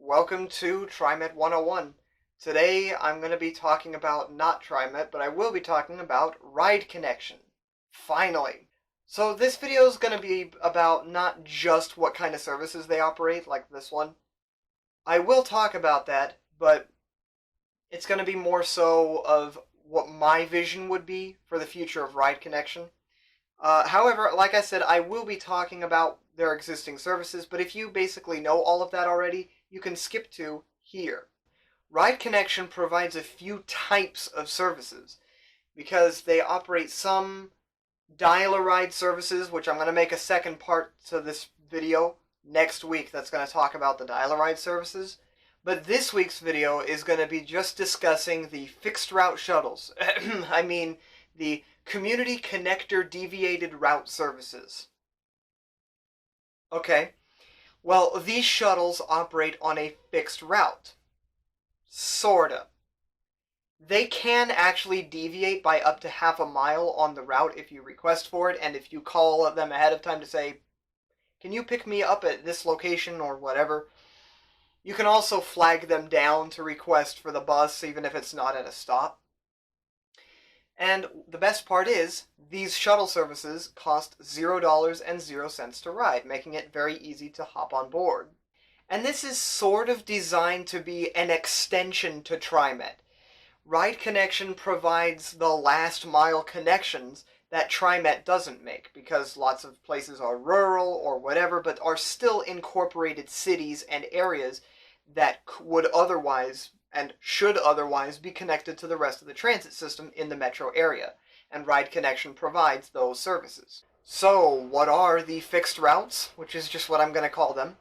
Welcome to TriMet 101. Today I'm going to be talking about not TriMet, but I will be talking about ride connection. Finally. So this video is going to be about not just what kind of services they operate, like this one. I will talk about that, but it's going to be more so of what my vision would be for the future of ride connection. However, like I said, I will be talking about their existing services, but if you basically know all of that already, you can skip to here. Ride Connection provides a few types of services because they operate some dial-a-ride services, which I'm going to make a second part to this video next week that's going to talk about the dial-a-ride services. But this week's video is going to be just discussing the fixed route shuttles. I mean, the Community Connector Deviated Route Services. Okay, well, these shuttles operate on a fixed route. Sorta. They can actually deviate by up to half a mile on the route if you request for it, and if you call them ahead of time to say, can you pick me up at this location or whatever. You can also flag them down to request for the bus even if it's not at a stop. And the best part is, these shuttle services cost $0 to ride, making it very easy to hop on board. And this is sort of designed to be an extension to TriMet. Ride Connection provides the last mile connections that TriMet doesn't make, because lots of places are rural or whatever, but are still incorporated cities and areas that would otherwise and should otherwise be connected to the rest of the transit system in the metro area, and Ride Connection provides those services. So, what are the fixed routes, which is just what I'm going to call them?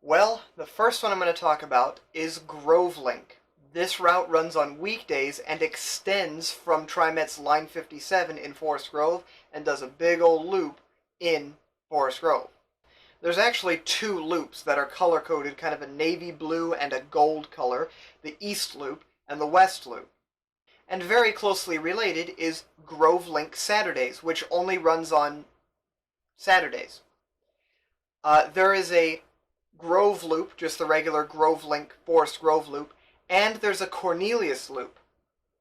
Well, the first one I'm going to talk about is GroveLink. This route runs on weekdays and extends from TriMet's Line 57 in Forest Grove and does a big old loop in Forest Grove. There's actually two loops that are color-coded, kind of a navy blue and a gold color, the East Loop and the West Loop. And very closely related is GroveLink Saturdays, which only runs on Saturdays. There is a Grove Loop, just the regular GroveLink Forest Grove Loop, and there's a Cornelius Loop,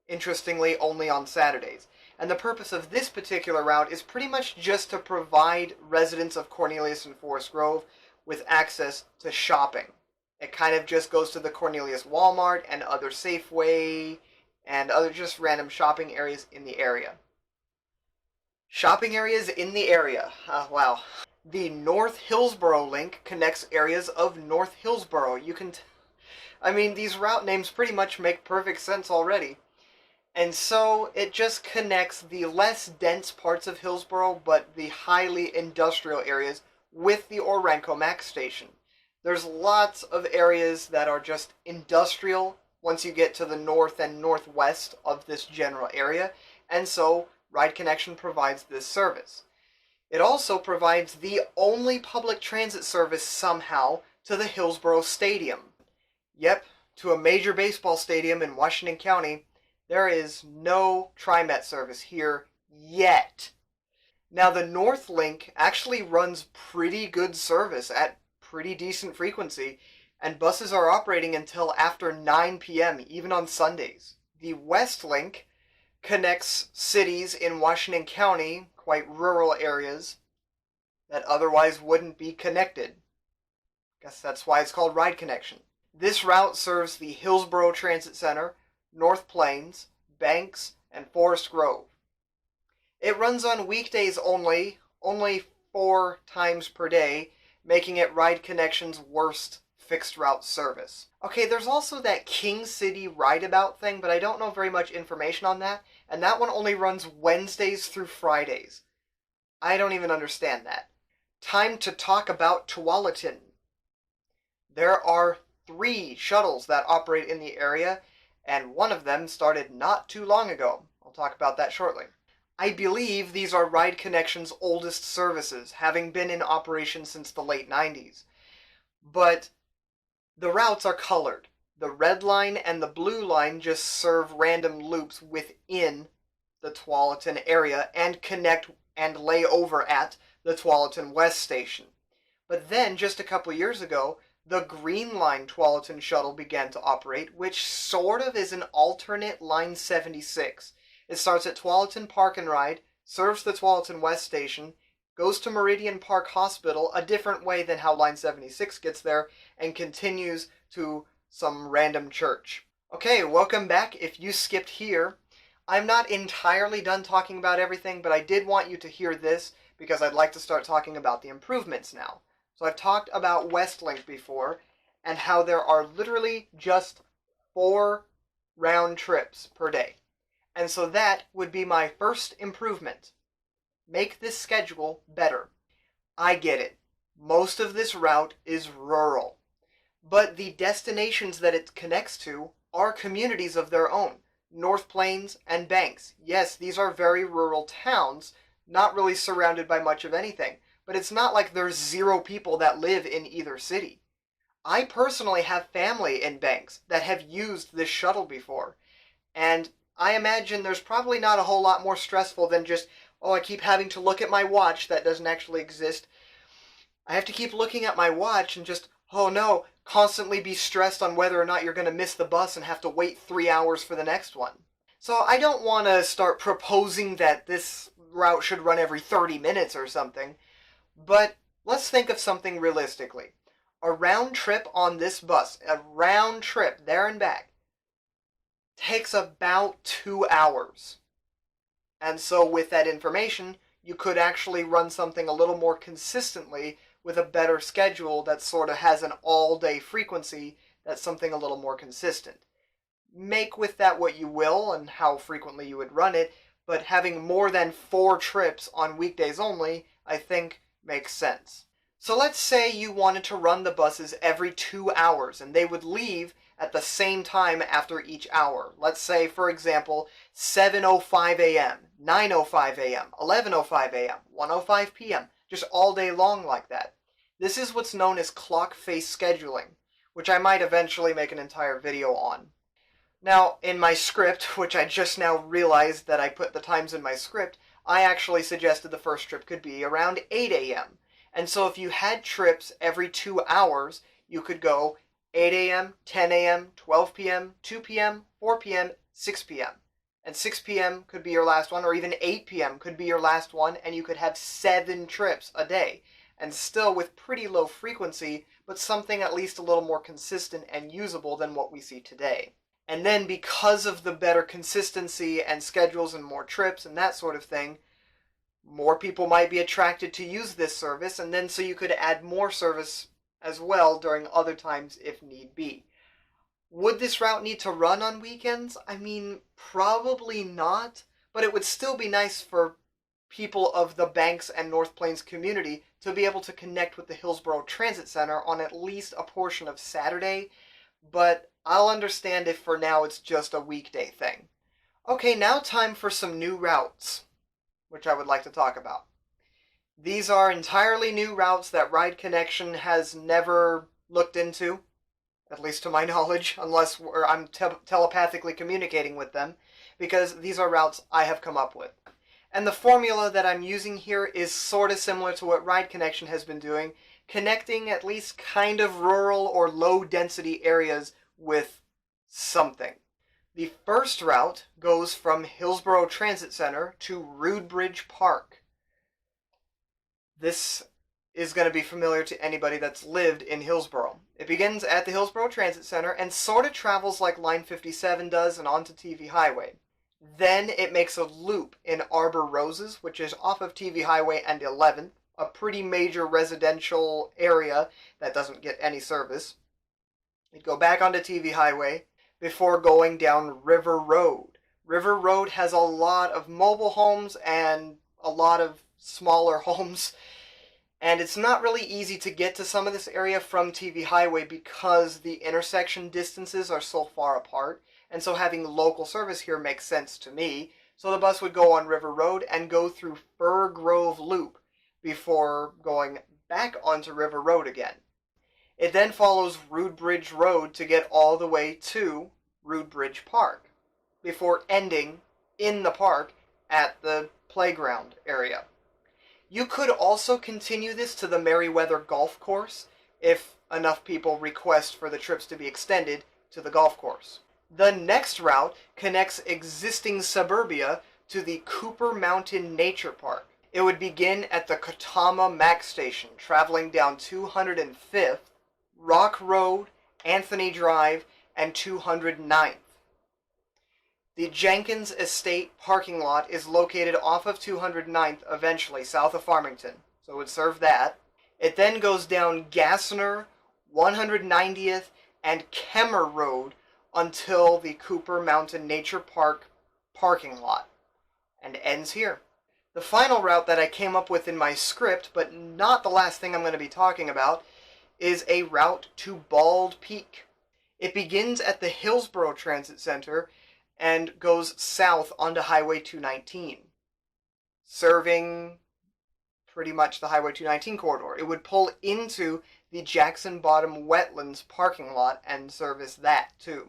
interestingly only on Saturdays. And the purpose of this particular route is pretty much just to provide residents of Cornelius and Forest Grove with access to shopping. It kind of just goes to the Cornelius Walmart and other Safeway and other just random shopping areas in the area. Shopping areas in the area. Wow. The North Hillsboro link connects areas of North Hillsboro. I mean, these route names pretty much make perfect sense already. And so it just connects the less dense parts of Hillsboro, but the highly industrial areas with the Orenco Max station. There's lots of areas that are just industrial once you get to the north and northwest of this general area, and so Ride Connection provides this service. It also provides the only public transit service somehow to the Hillsboro Stadium. Yep, to a major baseball stadium in Washington County. There is no TriMet service here yet. Now, the North Link actually runs pretty good service at pretty decent frequency, and buses are operating until after 9 p.m., even on Sundays. The West Link connects cities in Washington County, quite rural areas, that otherwise wouldn't be connected. Guess that's why it's called Ride Connection. This route serves the Hillsboro Transit Center, North Plains, Banks, and Forest Grove. It runs on weekdays only 4 times per day, making it Ride Connection's worst fixed route service. Okay, there's also that King City Rideabout thing, but I don't know very much information on that, and that one only runs Wednesdays through Fridays. I don't even understand that. Time to talk about Tualatin. There are 3 shuttles that operate in the area, and one of them started not too long ago. I'll talk about that shortly. I believe these are Ride Connection's oldest services, having been in operation since the late 90s. But the routes are colored. The red line and the blue line just serve random loops within the Tualatin area and connect and lay over at the Tualatin West station. But then, just a couple years ago, the Green Line Tualatin shuttle began to operate, which sort of is an alternate Line 76. It starts at Tualatin Park and Ride, serves the Tualatin West Station, goes to Meridian Park Hospital, a different way than how Line 76 gets there, and continues to some random church. Okay, welcome back. If you skipped here, I'm not entirely done talking about everything, but I did want you to hear this because I'd like to start talking about the improvements now. So I've talked about Westlink before and how there are literally just 4 round trips per day. And so that would be my first improvement. Make this schedule better. I get it. Most of this route is rural. But the destinations that it connects to are communities of their own. North Plains and Banks. Yes, these are very rural towns, not really surrounded by much of anything. But it's not like there's 0 people that live in either city. I personally have family in Banks that have used this shuttle before. And I imagine there's probably not a whole lot more stressful than just, oh, I keep having to look at my watch that doesn't actually exist. I have to keep looking at my watch and just, oh no, constantly be stressed on whether or not you're going to miss the bus and have to wait 3 hours for the next one. So I don't want to start proposing that this route should run every 30 minutes or something. But let's think of something realistically. A round trip on this bus, a round trip there and back, takes about 2 hours. And so with that information, you could actually run something a little more consistently with a better schedule that sort of has an all-day frequency that's something a little more consistent. Make with that what you will and how frequently you would run it, but having more than 4 trips on weekdays only, I think, makes sense. So let's say you wanted to run the buses every 2 hours and they would leave at the same time after each hour. Let's say, for example, 7:05 a.m., 9:05 a.m., 11:05 a.m., 1:05 p.m., just all day long like that. This is what's known as clock face scheduling, which I might eventually make an entire video on. Now, in my script, which I just now realized that I put the times in my script, I actually suggested the first trip could be around 8 a.m. And so if you had trips every 2 hours, you could go 8 a.m., 10 a.m., 12 p.m., 2 p.m., 4 p.m., 6 p.m. And 6 p.m. could be your last one, or even 8 p.m. could be your last one, and you could have 7 trips a day. And still with pretty low frequency, but something at least a little more consistent and usable than what we see today. And then because of the better consistency and schedules and more trips and that sort of thing, more people might be attracted to use this service, and then so you could add more service as well during other times if need be. Would this route need to run on weekends? I mean, probably not, but it would still be nice for people of the Banks and North Plains community to be able to connect with the Hillsborough Transit Center on at least a portion of Saturday, but I'll understand if for now it's just a weekday thing. Okay, now time for some new routes, which I would like to talk about. These are entirely new routes that Ride Connection has never looked into, at least to my knowledge, unless I'm telepathically communicating with them, because these are routes I have come up with. And the formula that I'm using here is sort of similar to what Ride Connection has been doing, connecting at least kind of rural or low density areas with something. The first route goes from Hillsborough Transit Center to Roodbridge Park. This is going to be familiar to anybody that's lived in Hillsborough. It begins at the Hillsborough Transit Center and sort of travels like Line 57 does and onto TV Highway. Then it makes a loop in Arbor Roses, which is off of TV Highway and 11th, a pretty major residential area that doesn't get any service. It'd go back onto TV Highway before going down River Road. River Road has a lot of mobile homes and a lot of smaller homes, and it's not really easy to get to some of this area from TV Highway because the intersection distances are so far apart, and so having local service here makes sense to me. So the bus would go on River Road and go through Fir Grove Loop before going back onto River Road again. It then follows Roodbridge Road to get all the way to Roodbridge Park before ending in the park at the playground area. You could also continue this to the Merriweather Golf Course if enough people request for the trips to be extended to the golf course. The next route connects existing suburbia to the Cooper Mountain Nature Park. It would begin at the Katama Max Station, traveling down 205th, Rock Road, Anthony Drive, and 209th. The Jenkins Estate parking lot is located off of 209th, eventually, south of Farmington, so it would serve that. It then goes down Gassner, 190th, and Kemmer Road until the Cooper Mountain Nature Park parking lot, and ends here. The final route that I came up with in my script, but not the last thing I'm going to be talking about, is a route to Bald Peak. It begins at the Hillsborough Transit Center and goes south onto Highway 219, serving pretty much the Highway 219 corridor. It would pull into the Jackson Bottom Wetlands parking lot and service that too,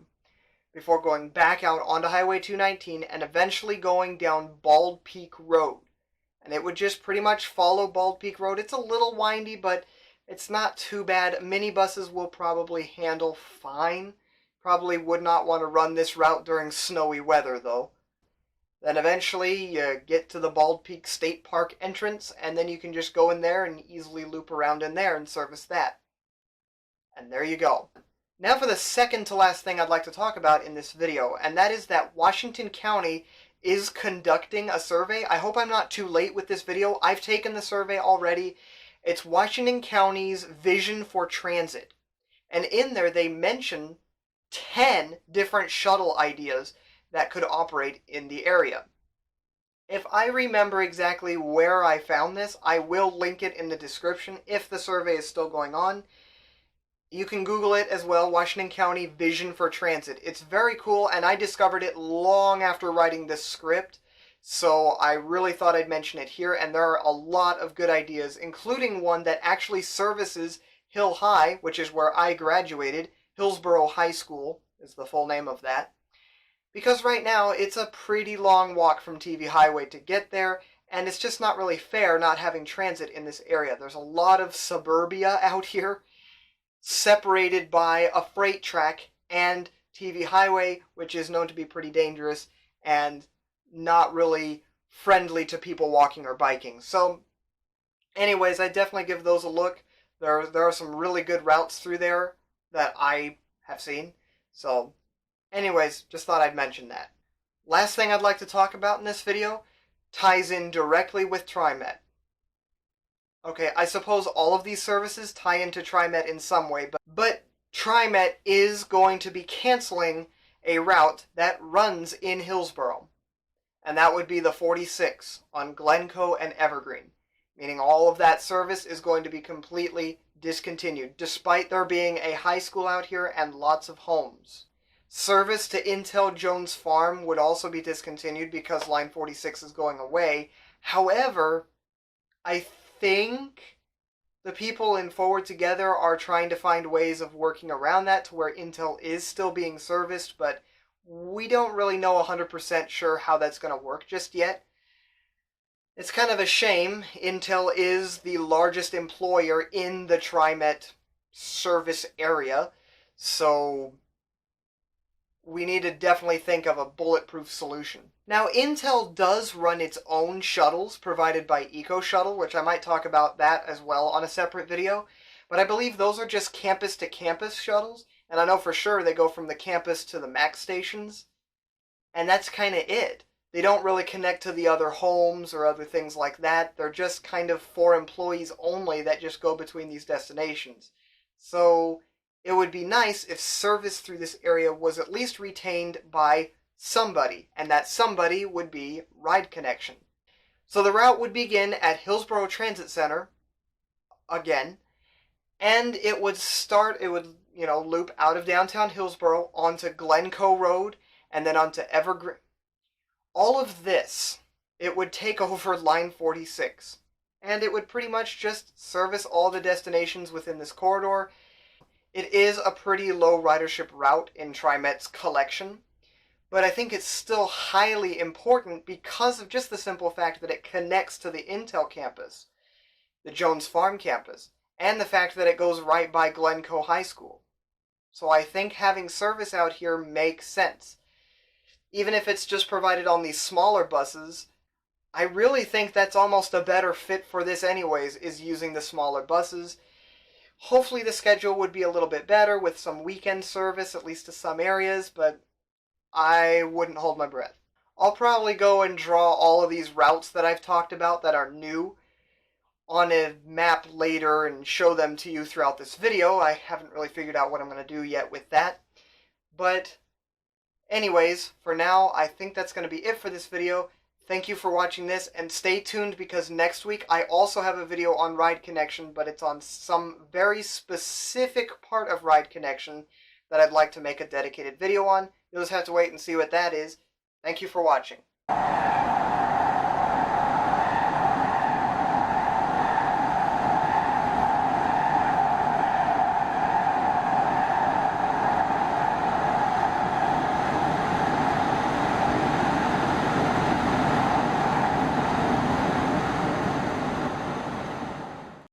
before going back out onto Highway 219 and eventually going down Bald Peak Road. And it would just pretty much follow Bald Peak Road. It's a little windy, but it's not too bad. Minibuses will probably handle fine. Probably would not want to run this route during snowy weather, though. Then eventually you get to the Bald Peak State Park entrance, and then you can just go in there and easily loop around in there and service that. And there you go. Now for the second to last thing I'd like to talk about in this video, and that is that Washington County is conducting a survey. I hope I'm not too late with this video. I've taken the survey already. It's Washington County's Vision for Transit. And in there they mention 10 different shuttle ideas that could operate in the area. If I remember exactly where I found this, I will link it in the description if the survey is still going on. You can Google it as well, Washington County Vision for Transit. It's very cool, and I discovered it long after writing this script, so I really thought I'd mention it here, and there are a lot of good ideas, including one that actually services Hill High, which is where I graduated. Hillsborough High School is the full name of that. Because right now, it's a pretty long walk from TV Highway to get there, and it's just not really fair not having transit in this area. There's a lot of suburbia out here, separated by a freight track and TV Highway, which is known to be pretty dangerous and not really friendly to people walking or biking. So, anyways, I definitely give those a look. There are some really good routes through there that I have seen. So, anyways, just thought I'd mention that. Last thing I'd like to talk about in this video ties in directly with TriMet. Okay, I suppose all of these services tie into TriMet in some way, but TriMet is going to be canceling a route that runs in Hillsborough. And that would be the 46 on Glencoe and Evergreen. Meaning all of that service is going to be completely discontinued, despite there being a high school out here and lots of homes. Service to Intel Jones Farm would also be discontinued because line 46 is going away. However, I think the people in Forward Together are trying to find ways of working around that to where Intel is still being serviced, but we don't really know 100% sure how that's going to work just yet. It's kind of a shame. Intel is the largest employer in the TriMet service area, so we need to definitely think of a bulletproof solution. Now, Intel does run its own shuttles provided by EcoShuttle, which I might talk about that as well on a separate video, but I believe those are just campus-to-campus shuttles, and I know for sure they go from the campus to the MAX stations, and that's kind of it. They don't really connect to the other homes or other things like that. They're just kind of for employees only that just go between these destinations. So it would be nice if service through this area was at least retained by somebody, and that somebody would be Ride Connection. So the route would begin at Hillsborough Transit Center, again, and it would loop out of downtown Hillsborough onto Glencoe Road, and then onto Evergreen. All of this, it would take over line 46, and it would pretty much just service all the destinations within this corridor. It is a pretty low ridership route in TriMet's collection, but I think it's still highly important because of just the simple fact that it connects to the Intel campus, the Jones Farm campus, and the fact that it goes right by Glencoe High School. So I think having service out here makes sense. Even if it's just provided on these smaller buses, I really think that's almost a better fit for this anyways, is using the smaller buses. Hopefully the schedule would be a little bit better with some weekend service, at least to some areas, but I wouldn't hold my breath. I'll probably go and draw all of these routes that I've talked about that are new on a map later and show them to you throughout this video. I haven't really figured out what I'm going to do yet with that. But anyways, for now, I think that's going to be it for this video. Thank you for watching this, and stay tuned because next week I also have a video on Ride Connection, but it's on some very specific part of Ride Connection that I'd like to make a dedicated video on. You'll just have to wait and see what that is. Thank you for watching.